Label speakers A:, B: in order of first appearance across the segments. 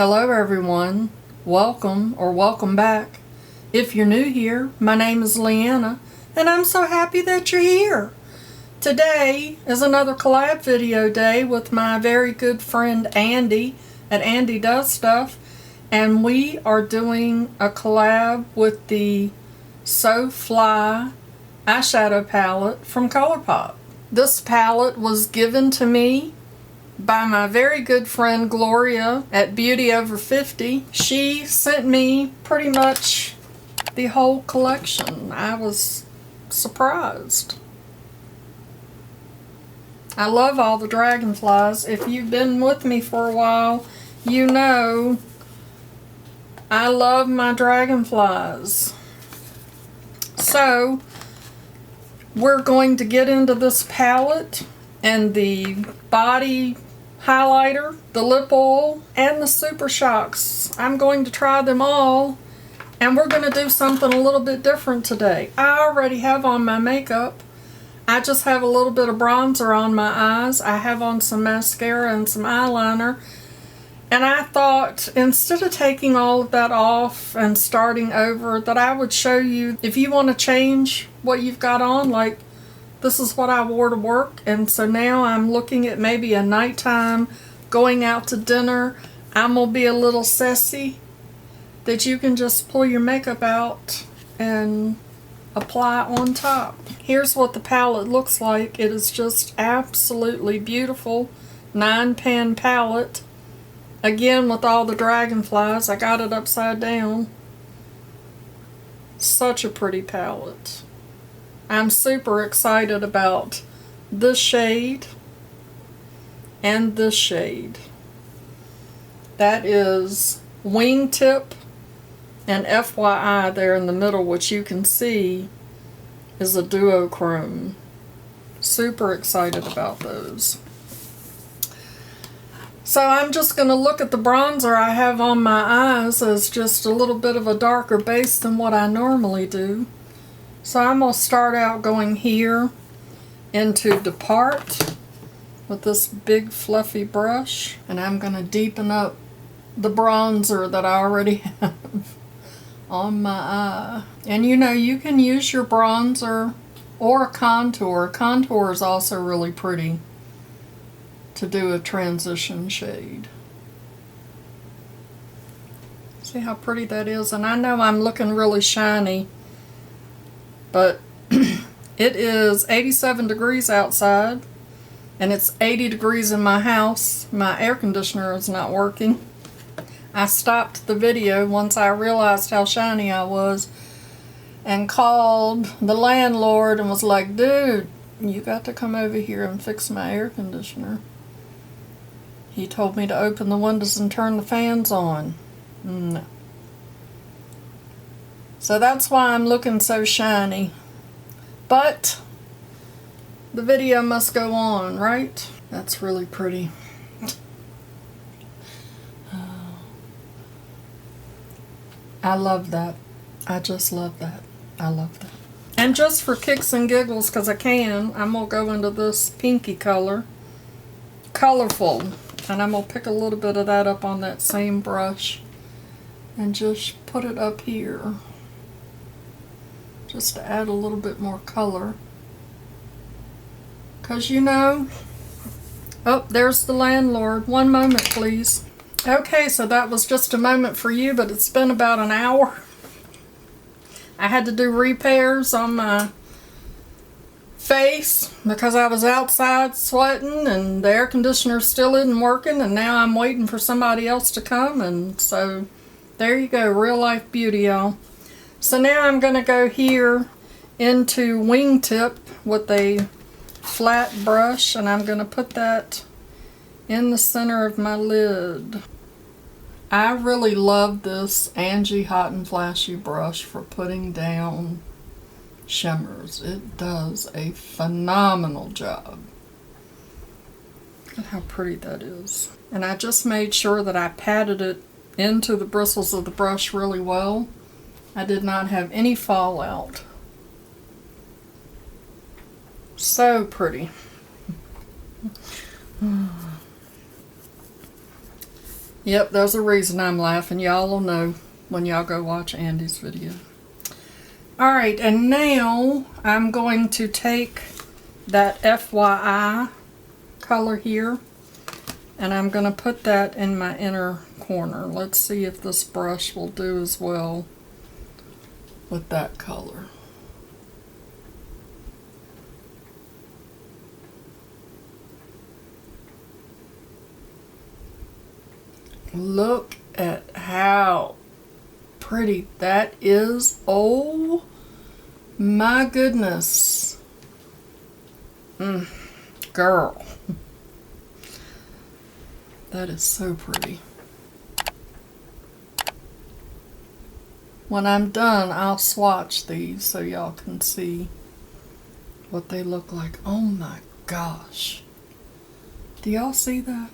A: Hello everyone, welcome or welcome back. If you're new here, my name is Leanna and I'm so happy that you're here. Today is another collab video day with my very good friend Andi at Andi Does Stuff, and we are doing a collab with the So Fly eyeshadow palette from ColourPop. This palette was given to me by my very good friend Gloria at Beauty Over 50. She sent me pretty much the whole collection. I was surprised. I love all the dragonflies. If you've been with me for a while, you know I love my dragonflies. So we're going to get into this palette and the body highlighter, the lip oil, and the Super Shocks. I'm going to try them all, and we're going to do something a little bit different today. I already have on my makeup. I just have a little bit of bronzer on my eyes. I have on some mascara and some eyeliner, and I thought instead of taking all of that off and starting over, that I would show you if you want to change what you've got on. Like, this is what I wore to work, and so now I'm looking at maybe a nighttime going out to dinner. I'm gonna be a little sassy, that you can just pull your makeup out and apply on top. Here's what the palette looks like. It is just absolutely beautiful. 9-pan palette. Again, with all the dragonflies. I got it upside down. Such a pretty palette. I'm super excited about this shade and this shade. That is Wingtip and FYI there in the middle, which you can see is a duochrome. Super excited about those. So I'm just going to look at the bronzer I have on my eyes as just a little bit of a darker base than what I normally do. So I'm going to start out going here into Depart with this big fluffy brush, and I'm going to deepen up the bronzer that I already have on my eye. And you know, you can use your bronzer or a contour. Contour is also really pretty to do a transition shade. See how pretty that is? And I know I'm looking really shiny, but it is 87 degrees outside, and it's 80 degrees in my house. My air conditioner is not working. I stopped the video once I realized how shiny I was and called the landlord and was like, dude, you got to come over here and fix my air conditioner. He told me to open the windows and turn the fans on. No. So that's why I'm looking so shiny. But the video must go on, right? That's really pretty. I love that. I just love that. I love that. And just for kicks and giggles, because I can, I'm going to go into this pinky color. Colorful. And I'm going to pick a little bit of that up on that same brush and just put it up here. Just to add a little bit more color. Because you know, oh, there's the landlord. One moment, please. Okay, so that was just a moment for you, but it's been about an hour. I had to do repairs on my face because I was outside sweating and the air conditioner still isn't working, and now I'm waiting for somebody else to come, and so there you go, real life beauty, y'all. So now I'm going to go here into Wingtip with a flat brush, and I'm going to put that in the center of my lid. I really love this Andi Hot and Flashy brush for putting down shimmers. It does a phenomenal job. Look at how pretty that is. And I just made sure that I patted it into the bristles of the brush really well. I did not have any fallout. So pretty. Yep, there's a reason I'm laughing. Y'all will know when y'all go watch Andi's video. Alright, and now I'm going to take that FYI color here, and I'm going to put that in my inner corner. Let's see if this brush will do as well with that color. Look at how pretty that is. Oh my goodness. Girl. That is so pretty. When I'm done, I'll swatch these so y'all can see what they look like. Oh my gosh. Do y'all see that?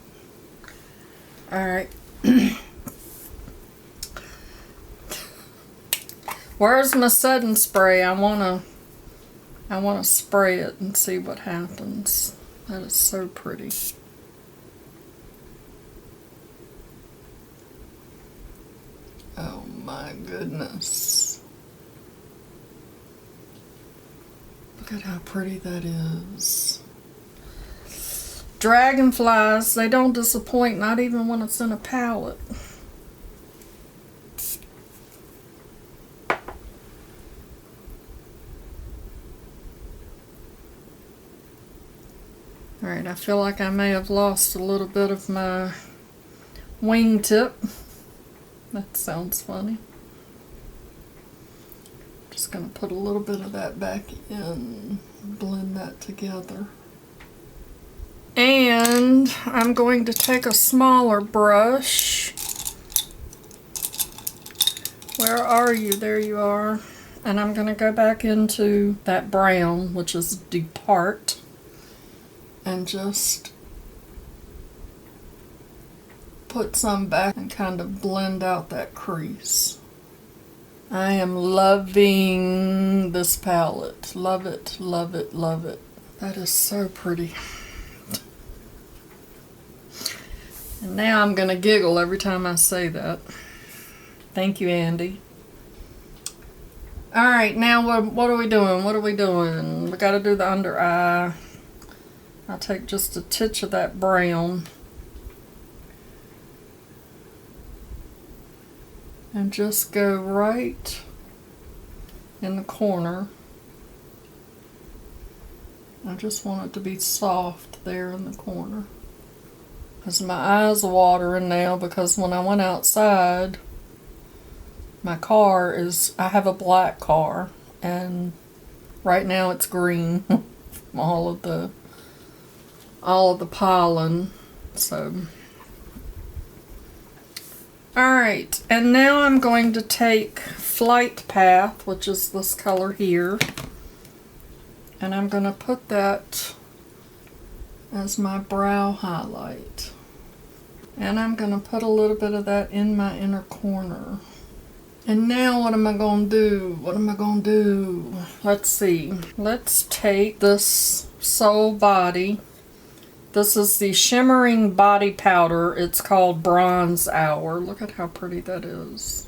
A: Alright. Where's my setting spray? I wanna spray it and see what happens. That is so pretty. Oh my goodness. Look at how pretty that is. Dragonflies, they don't disappoint, not even when it's in a palette. Alright, I feel like I may have lost a little bit of my wingtip. That sounds funny. Just going to put a little bit of that back in, blend that together. And I'm going to take a smaller brush. Where are you? There you are. And I'm going to go back into that brown, which is Depart, and just put some back and kind of blend out that crease. I am loving this palette. Love it, love it, love it. That is so pretty. And now I'm going to giggle every time I say that. Thank you, Andi. Alright, now what are we doing? What are we doing? We got to do the under eye. I'll take just a titch of that brown. And just go right in the corner. I just want it to be soft there in the corner. Because my eyes are watering now, because when I went outside, my car is, I have a black car, and right now it's green from all of the pollen. So alright, and now I'm going to take Flight Path, which is this color here, and I'm going to put that as my brow highlight. And I'm going to put a little bit of that in my inner corner. And now what am I going to do? What am I going to do? Let's see. Let's take this Soul Body. This is the Shimmering Body Powder. It's called Bronze Hour. Look at how pretty that is.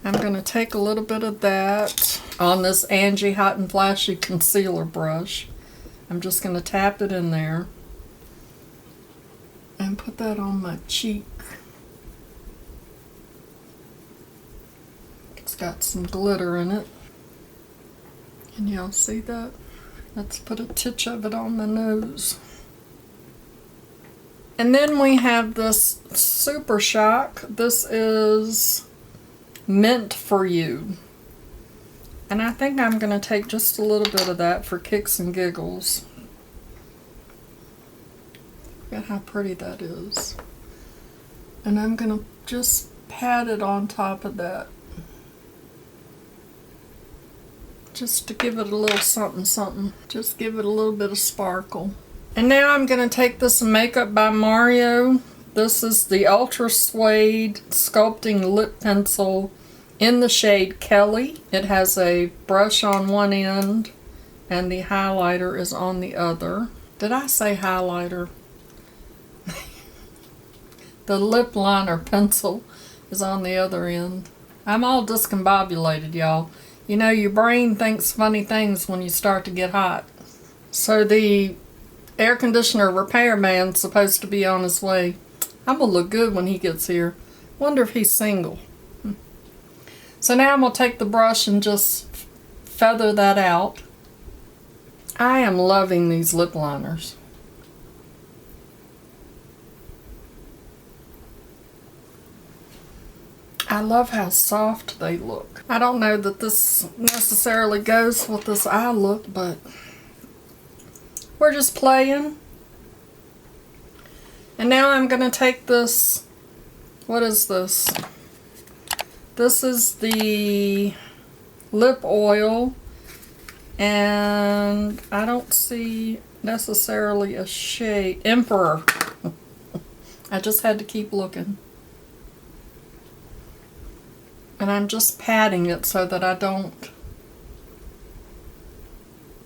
A: I'm going to take a little bit of that on this Andi Hot and Flashy concealer brush. I'm just going to tap it in there and put that on my cheek. It's got some glitter in it. Can y'all see that? Let's put a titch of it on the nose. And then we have this Super Shock. This is Meant for You. And I think I'm going to take just a little bit of that for kicks and giggles. Look at how pretty that is. And I'm going to just pat it on top of that. Just to give it a little something something. Just give it a little bit of sparkle. And now I'm going to take this Makeup by Mario. This is the Ultra Suede Sculpting Lip Pencil in the shade Kelly. It has a brush on one end and the highlighter is on the other. Did I say highlighter? The lip liner pencil is on the other end. I'm all discombobulated, y'all. You know, your brain thinks funny things when you start to get hot. So the air conditioner repairman's supposed to be on his way. I'm gonna look good when he gets here. Wonder if he's single. So now I'm gonna take the brush and just feather that out. I am loving these lip liners. I love how soft they look. I don't know that this necessarily goes with this eye look, but we're just playing. And now I'm going to take this, what is this? This is the lip oil, and I don't see necessarily a shade. Emperor. I just had to keep looking. And I'm just patting it so that I don't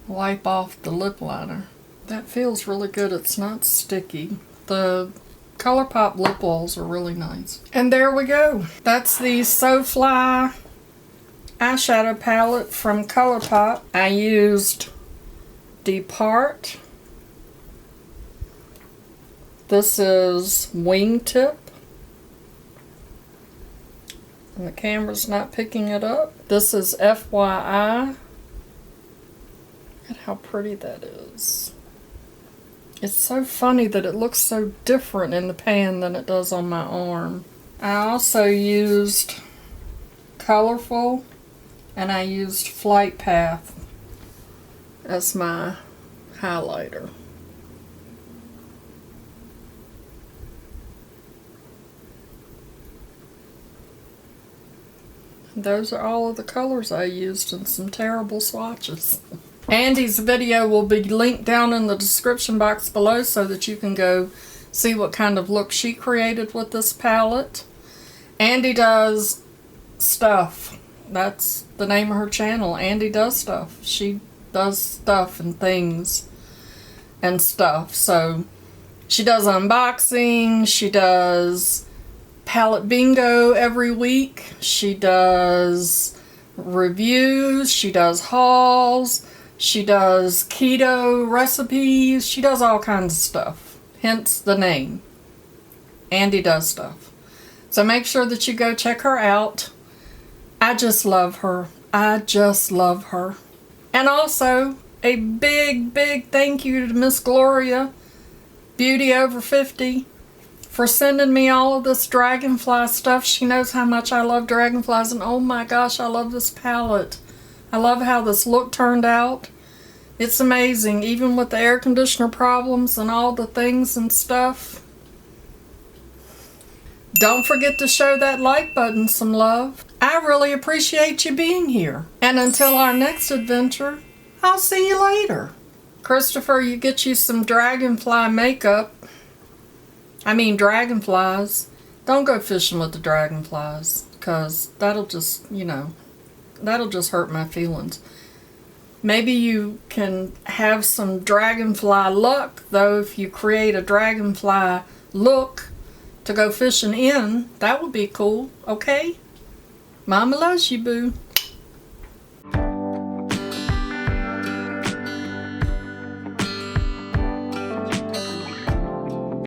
A: wipe off the lip liner. That feels really good. It's not sticky. The ColourPop lip oils are really nice. And there we go. That's the So Fly eyeshadow palette from ColourPop. I used Depart. This is Wingtip. And the camera's not picking it up. This is FYI. Look at how pretty that is. It's so funny that it looks so different in the pan than it does on my arm. I also used Colorful, and I used Flight Path as my highlighter. Those are all of the colors I used in some terrible swatches. Andi's video will be linked down in the description box below so that you can go see what kind of look she created with this palette. Andi does stuff. That's the name of her channel. Andi does stuff. She does stuff and things and stuff. So she does unboxing. She does palette bingo every week. She does reviews. She does hauls. She does keto recipes. She does all kinds of stuff. Hence the name. Andi does stuff. So make sure that you go check her out. I just love her. I just love her. And also, a big, big thank you to Miss Gloria, Beauty Over 50, for sending me all of this dragonfly stuff. She knows how much I love dragonflies, and oh my gosh, I love this palette. I love how this look turned out. It's amazing, even with the air conditioner problems and all the things and stuff. Don't forget to show that like button some love. I really appreciate you being here. And until our next adventure, I'll see you later. Christopher, you get you some dragonfly makeup. I mean dragonflies. Don't go fishing with the dragonflies, because that'll just, you know, that'll just hurt my feelings. Maybe you can have some dragonfly luck, though, if you create a dragonfly look to go fishing in. That would be cool, okay? Mama loves you, boo.